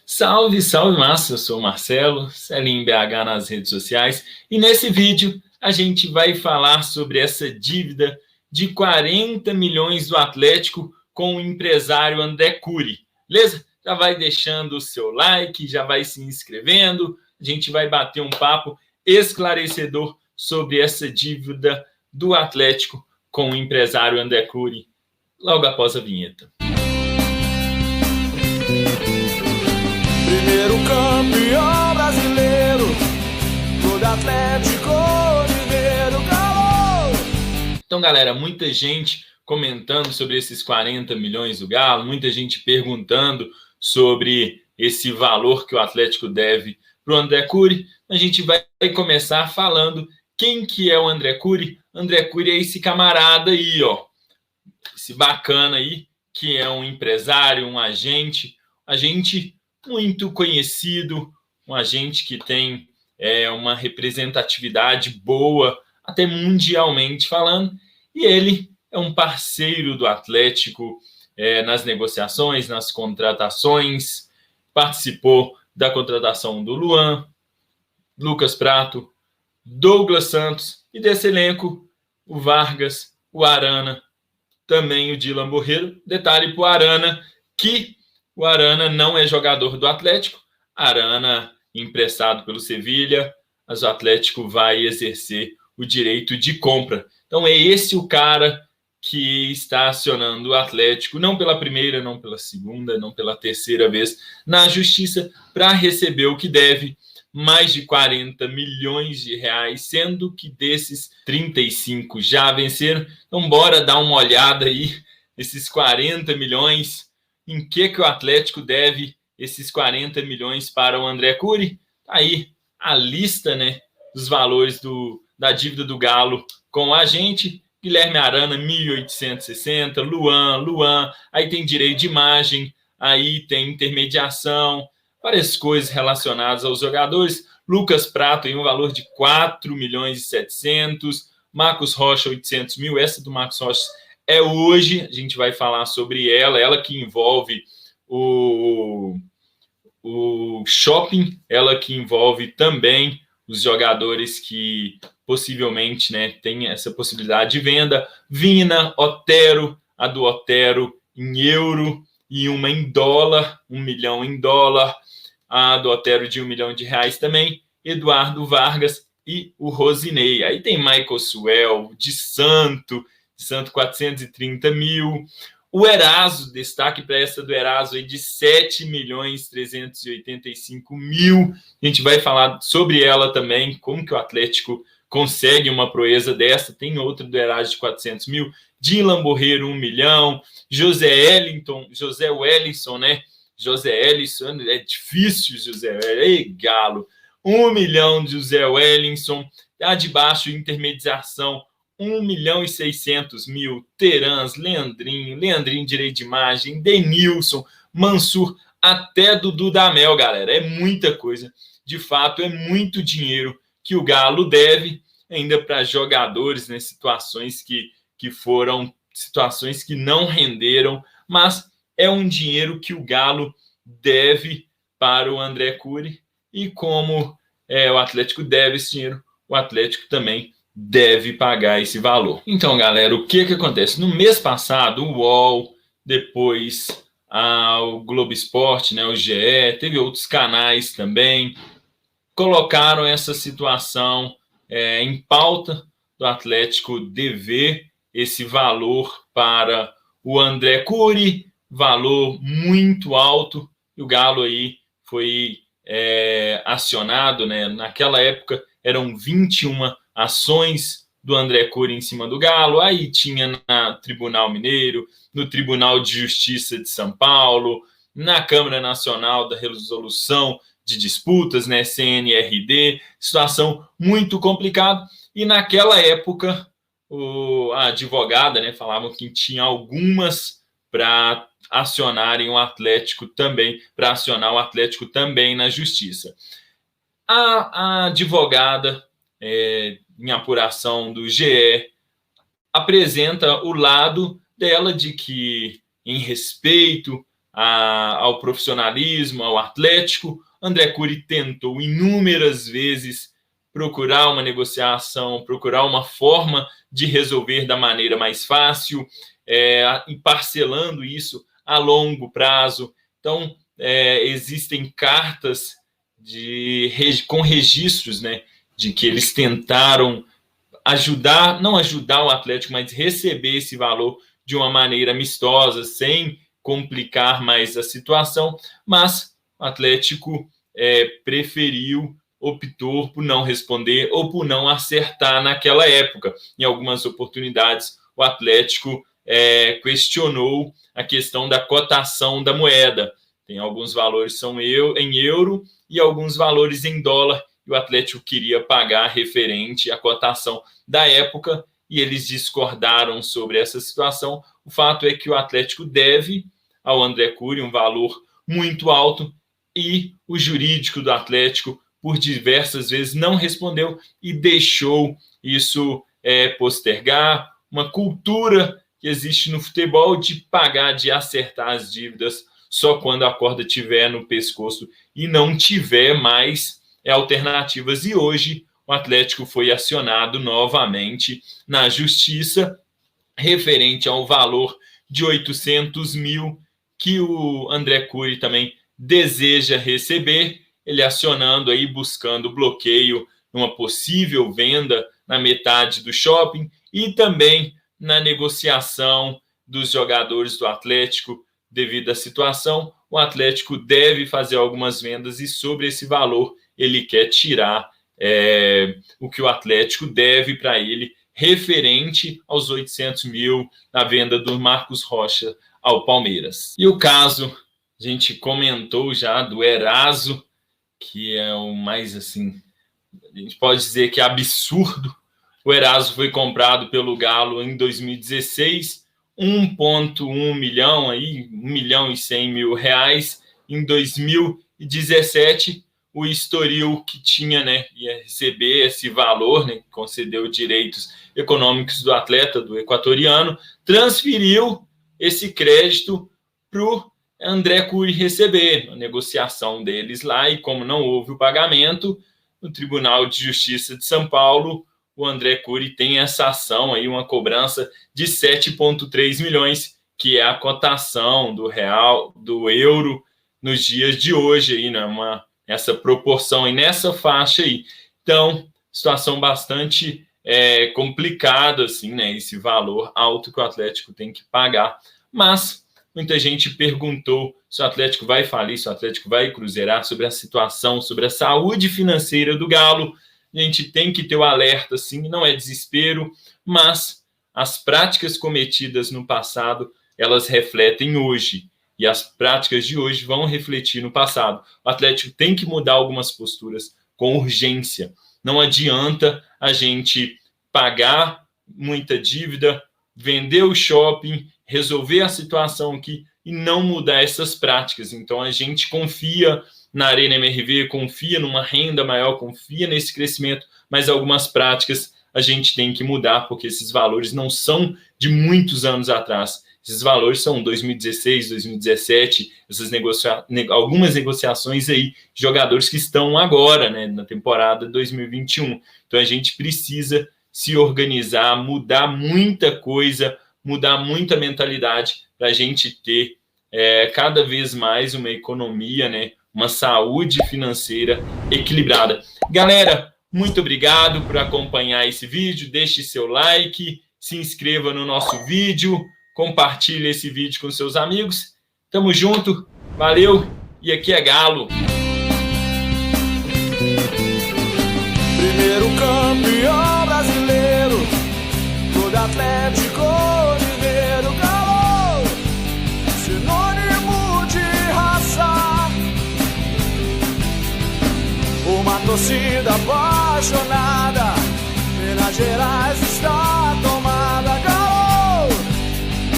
Salve, salve massa, eu sou o Marcelo, Celinho BH nas redes sociais, e nesse vídeo a gente vai falar sobre essa dívida de 40 milhões do Atlético com o empresário André Cury, beleza? Já vai deixando o seu like, já vai se inscrevendo, a gente vai bater um papo esclarecedor sobre essa dívida do Atlético com o empresário André Cury, logo após a vinheta. Primeiro campeão brasileiro, todo Atlético Mineiro calou. Então, galera, muita gente comentando sobre esses 40 milhões do Galo, muita gente perguntando sobre esse valor que o Atlético deve para o André Cury. A gente vai começar falando quem que é o André Cury. André Cury é esse camarada aí, ó, esse bacana aí, que é um empresário, um agente muito conhecido, um agente que tem uma representatividade boa, até mundialmente falando, e ele é um parceiro do Atlético nas negociações, nas contratações, participou da contratação do Luan, Lucas Prato, Douglas Santos, e desse elenco, o Vargas, o Arana, também o Dylan Borreiro. Detalhe para o Arana, que o Arana não é jogador do Atlético, Arana emprestado pelo Sevilha, mas o Atlético vai exercer o direito de compra. Então é esse o cara que está acionando o Atlético, não pela primeira, não pela segunda, não pela terceira vez, na justiça para receber o que deve, mais de 40 milhões de reais, sendo que desses 35 já venceram. Então bora dar uma olhada aí, esses 40 milhões, em que o Atlético deve esses 40 milhões para o André Cury. Aí a lista, né, dos valores da dívida do Galo com a gente. Guilherme Arana, 1.860, Luan, aí tem direito de imagem, aí tem intermediação, várias coisas relacionadas aos jogadores. Lucas Prato em um valor de 4 milhões e 700, Marcos Rocha, 800 mil. Essa do Marcos Rocha é hoje, a gente vai falar sobre ela que envolve o shopping, ela que envolve também os jogadores que possivelmente, né, tem essa possibilidade de venda. Vina, Otero, a do Otero em euro e uma em dólar, 1 milhão em dólar, a do Otero de 1 milhão de reais também, Eduardo Vargas e o Rosinei. Aí tem Michael Suel, de Santo 430 mil. O Eraso, destaque para essa do Eraso aí de 7 milhões 385 mil. A gente vai falar sobre ela também, como que o Atlético consegue uma proeza dessa. Tem outra do Eraso de 400 mil. Dylan Borreiro, 1 milhão. José Wellington, né? José Ellison, é difícil, José Wellington. Ei, galo. 1 milhão de José Wellington. Tá de baixo, intermediação, 1 milhão e 600 mil. Terans, Leandrinho direito de imagem, Denilson, Mansur, até do Dudamel, galera. É muita coisa. De fato, é muito dinheiro que o Galo deve ainda para jogadores, né? Situações que foram situações que não renderam, mas é um dinheiro que o Galo deve para o André Cury, e como o Atlético deve esse dinheiro, o Atlético também deve pagar esse valor. Então, galera, o que acontece? No mês passado, o UOL, depois o Globo Esporte, né, o GE, teve outros canais também, colocaram essa situação em pauta do Atlético dever esse valor para o André Cury, valor muito alto, e o Galo aí foi acionado, né? Naquela época eram 21 ações do André Cury em cima do Galo, aí tinha no Tribunal Mineiro, no Tribunal de Justiça de São Paulo, na Câmara Nacional da Resolução de Disputas, né, CNRD, situação muito complicada. E naquela época a advogada, né, falavam que tinha algumas para acionarem o Atlético também, para acionar o Atlético também na justiça. A advogada, em apuração do GE, apresenta o lado dela de que, em respeito ao profissionalismo, ao Atlético. André Cury tentou inúmeras vezes procurar uma negociação, procurar uma forma de resolver da maneira mais fácil, e parcelando isso a longo prazo. Então, existem cartas com registros, né, de que eles tentaram não ajudar o Atlético, mas receber esse valor de uma maneira amistosa, sem complicar mais a situação, mas o Atlético optou por não responder ou por não acertar naquela época. Em algumas oportunidades, o Atlético questionou a questão da cotação da moeda. Tem alguns valores são em euro e alguns valores em dólar, e o Atlético queria pagar referente à cotação da época, e eles discordaram sobre essa situação. O fato é que o Atlético deve ao André Cury um valor muito alto, e o jurídico do Atlético, por diversas vezes, não respondeu e deixou isso postergar. Uma cultura que existe no futebol de pagar, de acertar as dívidas só quando a corda estiver no pescoço e não tiver mais alternativas. E hoje o Atlético foi acionado novamente na justiça referente ao valor de 800 mil que o André Cury também deseja receber, ele acionando aí, buscando bloqueio numa possível venda na metade do shopping e também na negociação dos jogadores do Atlético. Devido à situação, o Atlético deve fazer algumas vendas e sobre esse valor ele quer tirar o que o Atlético deve para ele, referente aos 800 mil na venda do Marcos Rocha ao Palmeiras. E o caso, a gente comentou já do Eraso, que é o mais, assim, a gente pode dizer que é absurdo. O Eraso foi comprado pelo Galo em 2016, 1,1 milhão, aí, 1.100.000 reais. Em 2017, o Estoril, que tinha, né, ia receber esse valor, né, concedeu direitos econômicos do atleta, do equatoriano, transferiu esse crédito para o André Cury receber, a negociação deles lá, e como não houve o pagamento, no Tribunal de Justiça de São Paulo, o André Cury tem essa ação aí, uma cobrança de 7,3 milhões, que é a cotação do real, do euro, nos dias de hoje, aí, né, essa proporção e nessa faixa aí. Então, situação bastante complicada, assim, né, esse valor alto que o Atlético tem que pagar. Mas muita gente perguntou se o Atlético vai falir, se o Atlético vai cruzeirar, sobre a situação, sobre a saúde financeira do Galo. A gente tem que ter o alerta, sim, não é desespero, mas as práticas cometidas no passado, elas refletem hoje, e as práticas de hoje vão refletir no passado. O Atlético tem que mudar algumas posturas com urgência. Não adianta a gente pagar muita dívida, vender o shopping, resolver a situação aqui e não mudar essas práticas. Então, a gente confia na Arena MRV, confia numa renda maior, confia nesse crescimento, mas algumas práticas a gente tem que mudar, porque esses valores não são de muitos anos atrás. Esses valores são 2016, 2017, algumas negociações aí de jogadores que estão agora, né, na temporada 2021. Então, a gente precisa se organizar, mudar muita coisa, mudar muita mentalidade para a gente ter cada vez mais uma economia, né, uma saúde financeira equilibrada. Galera, muito obrigado por acompanhar esse vídeo. Deixe seu like, se inscreva no nosso vídeo, compartilhe esse vídeo com seus amigos. Tamo junto, valeu, e aqui é Galo. Primeiro campeão brasileiro, todo Atlético Mineiro, Galo, sinônimo de raça, uma torcida apaixonada, Minas Gerais está